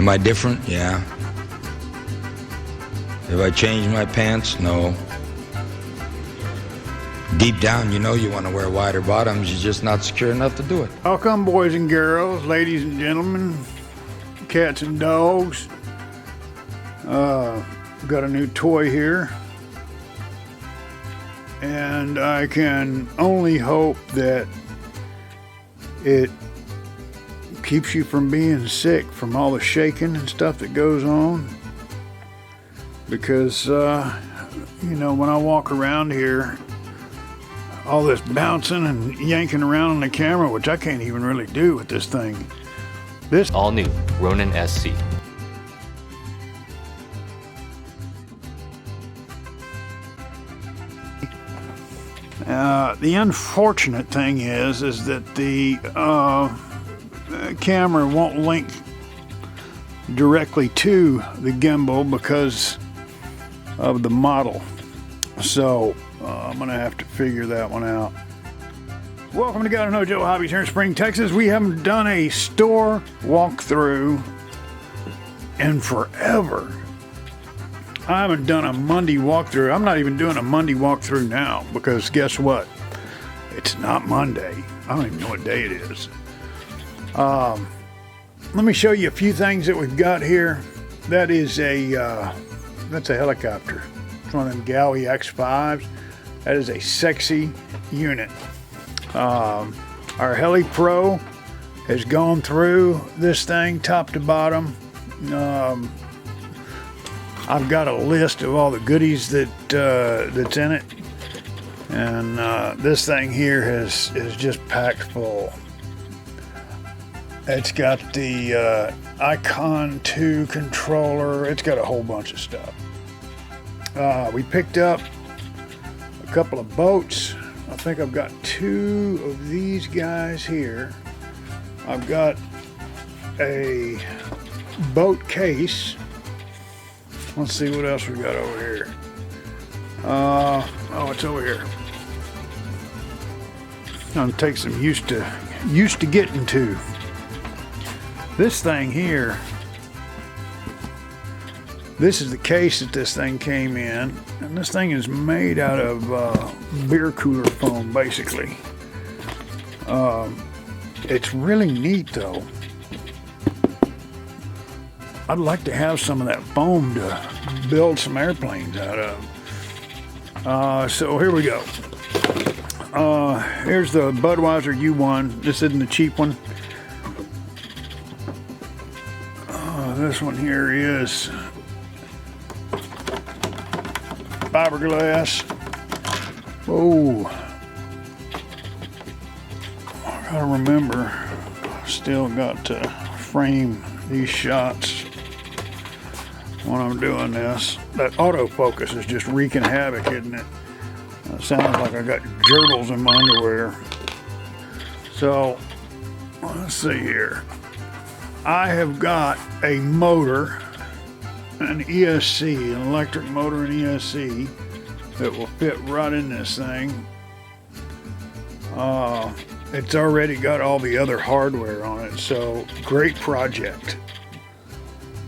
Am I different? Yeah. Have I changed my pants? No. Deep down, you know you want to wear wider bottoms, you're just not secure enough to do it. Welcome, boys and girls, ladies and gentlemen, cats and dogs. Got a new toy here, and I can only hope that it keeps you from being sick from all the shaking and stuff that goes on, because you know, when I walk around here, all this bouncing and yanking around on the camera, which I can't even really do with this thing. This all new Ronin SC. The unfortunate thing is that the camera won't link directly to the gimbal because of the model. So I'm gonna have to figure that one out. Welcome to God No Joe Hobbies here in Spring, Texas. We haven't done a store walkthrough in forever. I haven't done a Monday walkthrough. I'm not even doing a Monday walkthrough now because guess what? It's not Monday. I don't even know what day it is. Let me show you a few things that we've got here. That is that's a helicopter. It's one of them Gowie X5s. That is a sexy unit. Our Heli Pro has gone through this thing top to bottom. I've got a list of all the goodies that's in it, and this thing here is just packed full. It's got the Icon 2 controller. It's got a whole bunch of stuff. We picked up a couple of boats. I think I've got two of these guys here. I've got a boat case. Let's see what else we got over here. Oh, it's over here. Gonna take some used to getting to. This thing here, this is the case that this thing came in, and this thing is made out of beer cooler foam, basically. It's really neat, though. I'd like to have some of that foam to build some airplanes out of. So here we go. Here's the Budweiser U1. This isn't the cheap one. This one here is fiberglass. Oh, I gotta remember, still got to frame these shots when I'm doing this. That autofocus is just wreaking havoc, isn't it? It sounds like I got gerbils in my underwear. So, let's see here. I have got a motor, an ESC, an electric motor and ESC that will fit right in this thing. It's already got all the other hardware on it, so great project.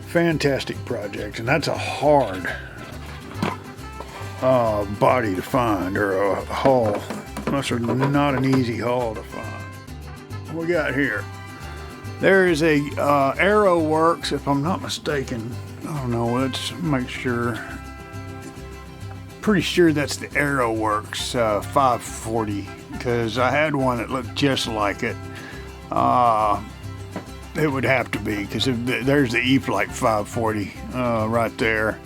Fantastic project, and that's a hard body to find, or a hull. That's not an easy hull to find. What we got here? There is a Arrow Works, if I'm not mistaken. I don't know, let's make sure. Pretty sure that's the Arrow Works 540, because I had one that looked just like it. It would have to be, because there's the E-Flight 540 right there.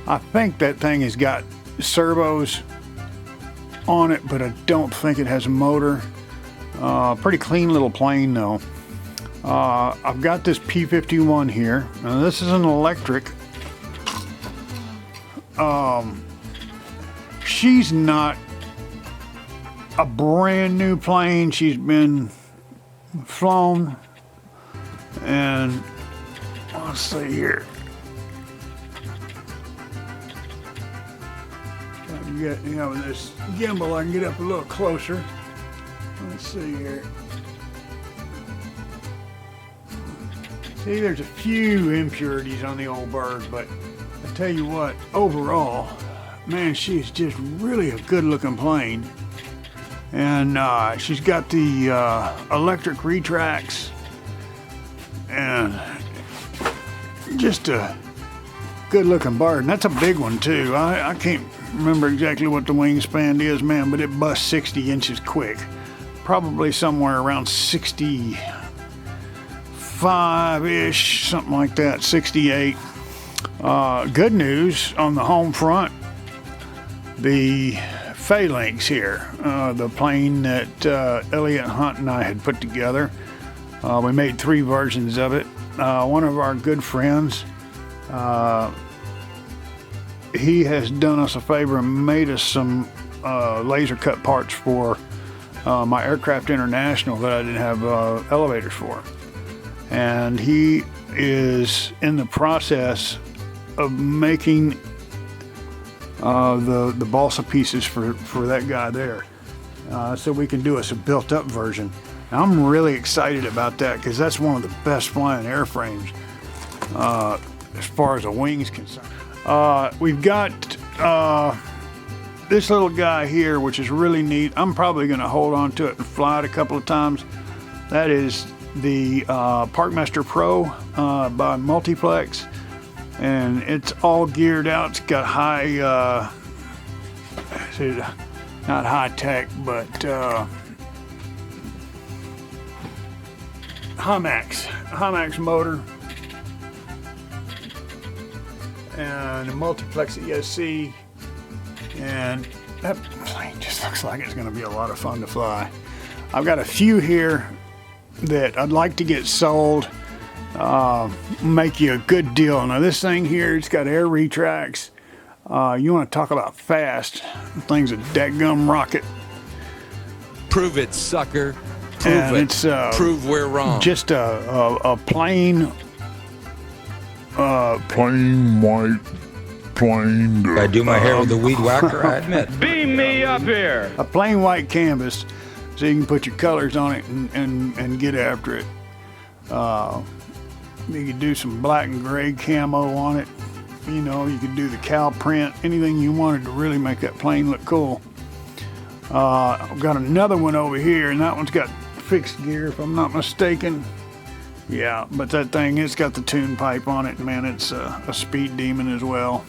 I think that thing has got servos on it, but I don't think it has a motor. Pretty clean little plane though. I've got this P-51 here. Now this is an electric. She's not a brand new plane. She's been flown, and let's see here. If I can get, with this gimbal, I can get up a little closer. Let's see here. See, there's a few impurities on the old bird, but I tell you what, overall, man, she's just really a good looking plane. And she's got the electric retracts and just a good looking bird. And that's a big one too. I can't remember exactly what the wingspan is, man, but it busts 60 inches quick. Probably somewhere around 65-ish, something like that, 68. Good news on the home front, the phalanx here, the plane that Elliot Hunt and I had put together. We made 3 versions of it. One of our good friends, he has done us a favor and made us some laser cut parts for my Aircraft International that I didn't have elevators for. And he is in the process of making the balsa pieces for that guy there, so we can do us a built-up version. Now, I'm really excited about that because that's one of the best flying airframes as far as the wings concerned. We've got this little guy here, which is really neat. I'm probably going to hold on to it and fly it a couple of times. That is the Parkmaster Pro by Multiplex, and it's all geared out. It's got high, not high tech, but Hymax motor, and a Multiplex ESC, and that plane just looks like it's going to be a lot of fun to fly. I've got a few here that I'd like to get sold, make you a good deal. Now this thing here, it's got air retracts. You want to talk about fast, the thing's a dadgum rocket. Prove it, sucker. Prove And it. it's Prove we're wrong. just a plain Plain white, plain. I do my hair with a weed whacker, I admit. Beam me up here. a plain white canvas, so you can put your colors on it and get after it. You could do some black and gray camo on it. You know, you could do the cow print, anything you wanted to really make that plane look cool. I've got another one over here, and that one's got fixed gear, if I'm not mistaken. Yeah, but that thing, it's got the tune pipe on it, man. It's a speed demon as well.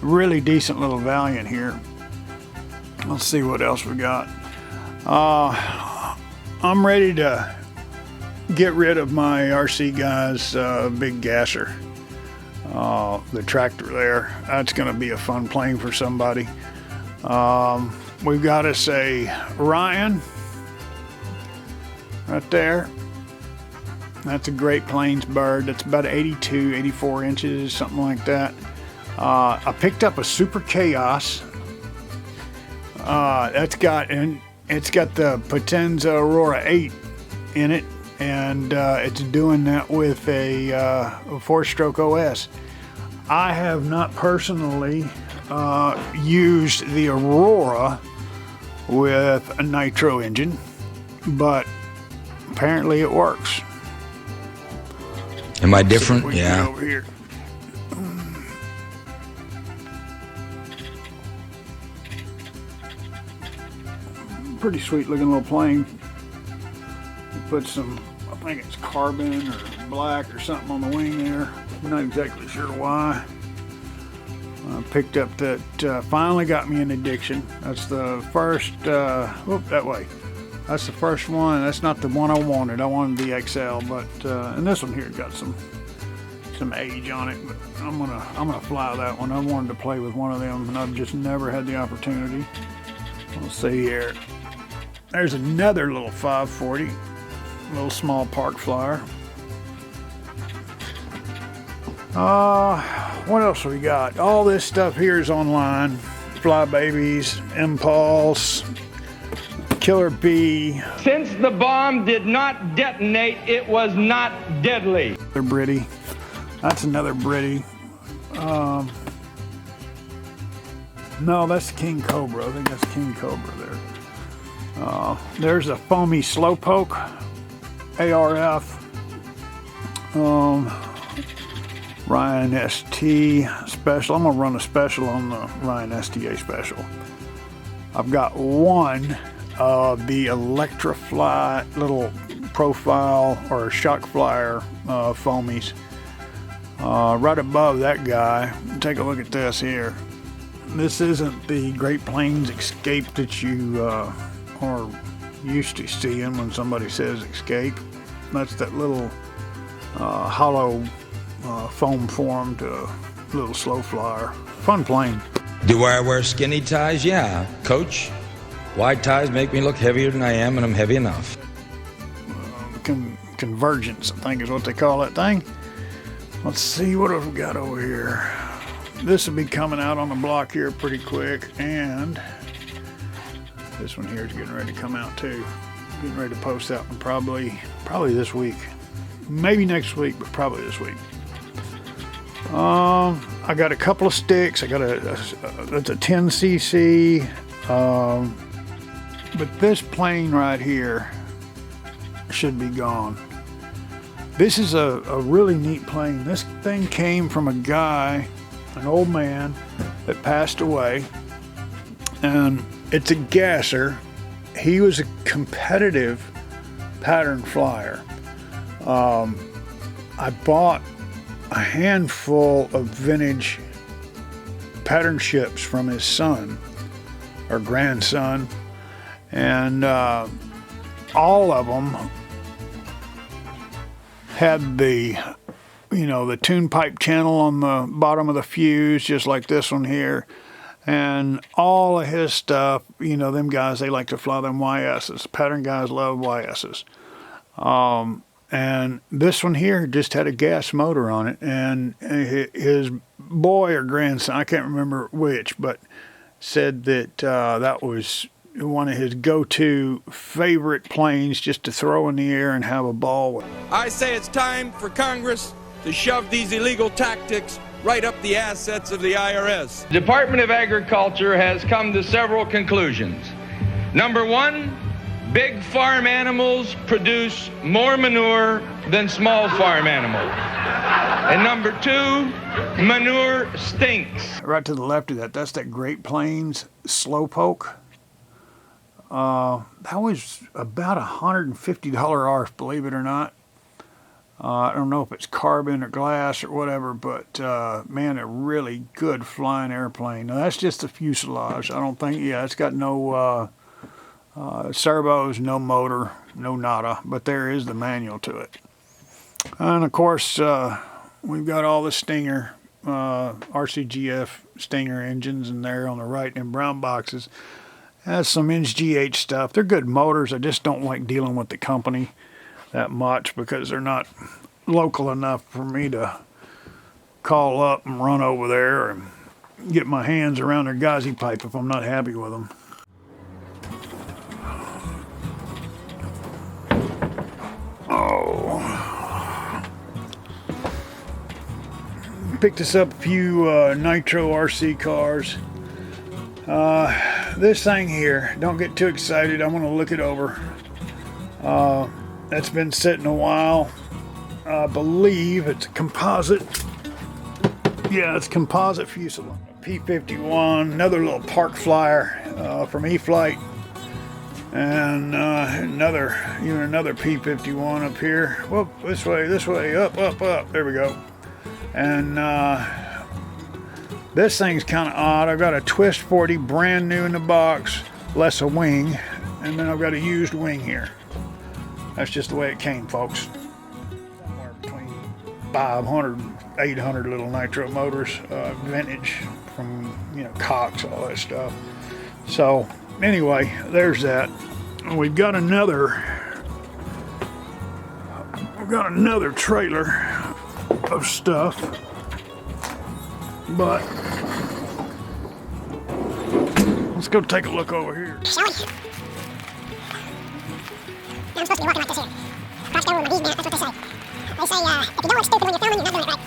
Really decent little Valiant here. Let's see what else we got. I'm ready to get rid of my RC Guys big gasser. The tractor there. That's going to be a fun plane for somebody. We've got us a Ryan right there. That's a Great Plains bird. That's about 82, 84 inches, something like that. I picked up a Super Chaos. It's got the Potenza Aurora 8 in it, and it's doing that with a 4-stroke OS. I have not personally used the Aurora with a nitro engine, but apparently it works. Am I Let's see different? what we can get Yeah. over here. Pretty sweet looking little plane. You put some, I think it's carbon or black or something on the wing there. I'm not exactly sure why. I picked up that, finally got me an addiction. That's the first, that way. That's the first one. That's not the one I wanted. I wanted the XL, but and this one here got some age on it. But I'm gonna fly that one. I wanted to play with one of them, and I've just never had the opportunity. Let's see here. There's another little 540, little small park flyer. What else we got? All this stuff here is online. Fly Babies, Impulse, Killer Bee. Since the bomb did not detonate, it was not deadly. They're Britty. That's another Britty. No, that's King Cobra. I think that's King Cobra there. There's a foamy Slowpoke ARF. Ryan ST special. I'm gonna run a special on the Ryan STA special. I've got one of the Electrofly little profile or shock flyer foamies. Right above that guy, take a look at this here. This isn't the Great Plains Escape that you are used to seeing when somebody says Escape. That's that little hollow foam formed little slow flyer. Fun plane. Do I wear skinny ties? Yeah. Coach, wide ties make me look heavier than I am, and I'm heavy enough. Convergence, I think is what they call that thing. Let's see what have we got over here. This will be coming out on the block here pretty quick, and this one here is getting ready to come out too. Getting ready to post that one probably this week. Maybe next week, but probably this week. I got a couple of sticks. I got that's a 10cc. But this plane right here should be gone. This is a really neat plane. This thing came from a guy, an old man that passed away, and it's a gasser. He was a competitive pattern flyer. I bought a handful of vintage pattern ships from his son or grandson, and all of them had the the tune pipe channel on the bottom of the fuse, just like this one here. And all of his stuff, them guys, they like to fly them YS's. Pattern guys love YS's. And this one here just had a gas motor on it. And his boy or grandson, I can't remember which, but said that that was one of his go-to favorite planes just to throw in the air and have a ball with. I say it's time for Congress to shove these illegal tactics right up the assets of the IRS. The Department of Agriculture has come to several conclusions. Number one, big farm animals produce more manure than small farm animals. And number two, manure stinks. Right to the left of that, that's that Great Plains Slowpoke. That was about $150 off, believe it or not. I don't know if it's carbon or glass or whatever, but man, a really good flying airplane. Now that's just the fuselage. I don't think, it's got no servos, no motor, no nada, but there is the manual to it. And of course, we've got all the Stinger, RCGF Stinger engines in there on the right in brown boxes. Has some NGH stuff. They're good motors. I just don't like dealing with the company that much because they're not local enough for me to call up and run over there and get my hands around their gazi pipe if I'm not happy with them. Oh. Picked us up a few Nitro RC cars. This thing here, don't get too excited. I'm going to look it over. That's been sitting a while. I believe it's a composite. Yeah, it's composite fuselage. P-51, another little park flyer from E-Flight. And another P-51 up here. Whoop, this way, up. There we go. And this thing's kind of odd. I've got a Twist 40 brand new in the box, less a wing, and then I've got a used wing here. That's just the way it came, folks. Somewhere between 500 and 800 little nitro motors, vintage from Cox, all that stuff. So anyway, there's that. We've got another trailer of stuff, but let's go take a look over here. I'm supposed to be walking like this here. Crouched down with my knees bent, that's what they say. They say, if you don't look stupid when you're filming, you're not doing it right.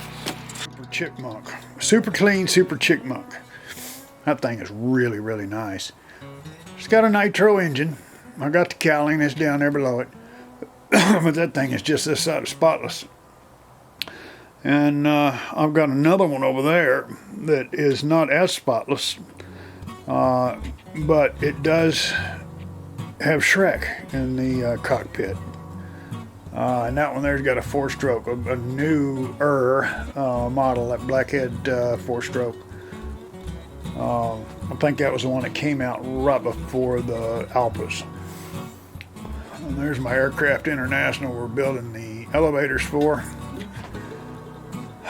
Super Chickmunk. Super clean Super Chickmunk. That thing is really, really nice. It's got a nitro engine. I got the cowling that's down there below it. But that thing is just this side of spotless. And I've got another one over there that is not as spotless, but it does have Shrek in the cockpit. And that one there's got a 4-stroke, a newer model, that Blackhead 4-stroke. I think that was the one that came out right before the Alpas. And there's my Aircraft International we're building the elevators for.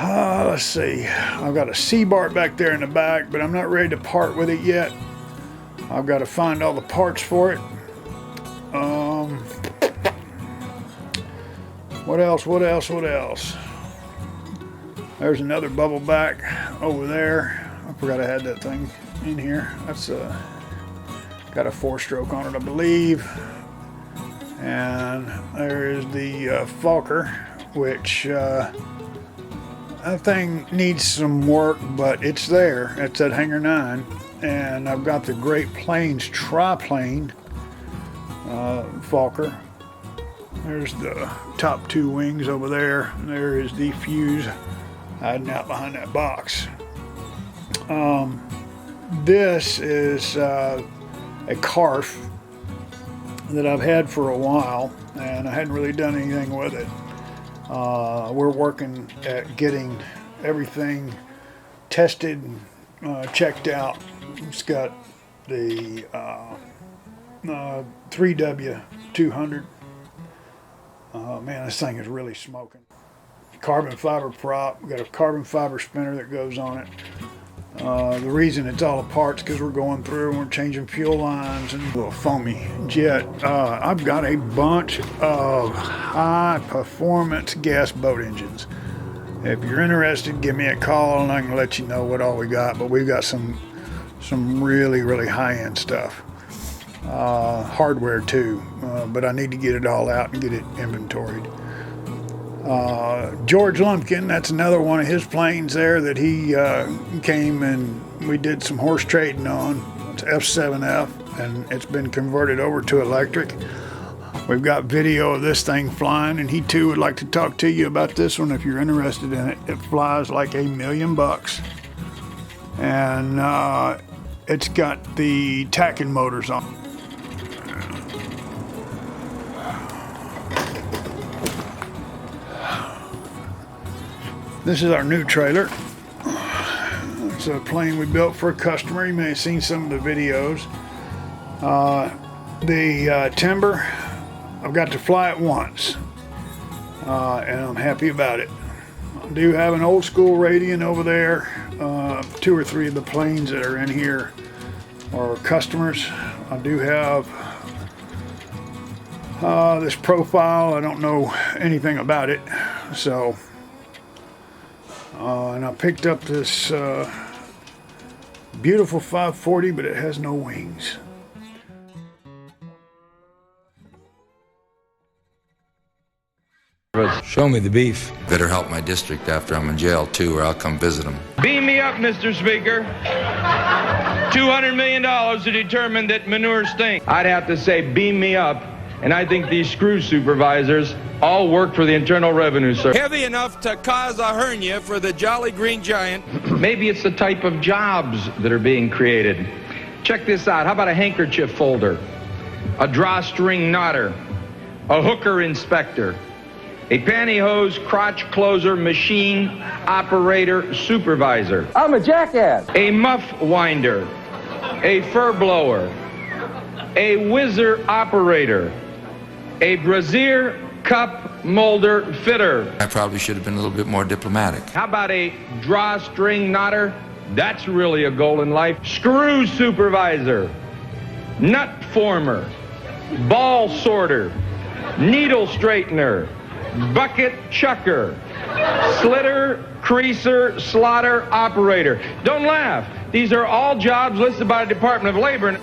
Let's see, I've got a C-Bart back there in the back, but I'm not ready to part with it yet. I've got to find all the parts for it. What else? There's another bubble back over there. I forgot I had that thing in here. That's got a 4-stroke on it, I believe. And there is the Fokker, which that thing needs some work, but it's there. It's at Hangar 9. And I've got the Great Plains triplane Fokker. There's the top 2 wings over there. And there is the fuse hiding out behind that box. This is a CARF that I've had for a while, and I hadn't really done anything with it. We're working at getting everything tested and checked out. It's got the 3W200. Man, this thing is really smoking. Carbon fiber prop, got a carbon fiber spinner that goes on it. The reason it's all apart is because we're going through and we're changing fuel lines and a little foamy jet. I've got a bunch of high performance gas boat engines. If you're interested, give me a call and I can let you know what all we got. But we've got some really, really high-end stuff. Hardware too, but I need to get it all out and get it inventoried. George Lumpkin, that's another one of his planes there that he came and we did some horse trading on. It's F7F, and it's been converted over to electric. We've got video of this thing flying, and he too would like to talk to you about this one if you're interested in it. It flies like $1 million, and it's got the tacking motors on. This is our new trailer. It's a plane we built for a customer. You may have seen some of the videos. The timber, I've got to fly it once, and I'm happy about it. I do have an old school Radian over there. 2 or 3 of the planes that are in here are customers. I do have this profile. I don't know anything about it, so and I picked up this beautiful 540, but it has no wings. Show me the beef. Better help my district after I'm in jail, too, or I'll come visit them. Beam me up, Mr. Speaker. $200 million to determine that manure stinks. I'd have to say beam me up, and I think these screw supervisors all work for the Internal Revenue Service. Heavy enough to cause a hernia for the Jolly Green Giant. Maybe it's the type of jobs that are being created. Check this out. How about a handkerchief folder, a drawstring knotter, a hooker inspector, a pantyhose crotch closer machine operator supervisor. I'm a jackass. A muff winder, a fur blower, a whizzer operator, a brassiere cup molder fitter. I probably should have been a little bit more diplomatic. How about a drawstring knotter? That's really a goal in life. Screw supervisor, nut former, ball sorter, needle straightener, bucket chucker, slitter, creaser, slaughter operator. Don't laugh. These are all jobs listed by the Department of Labor.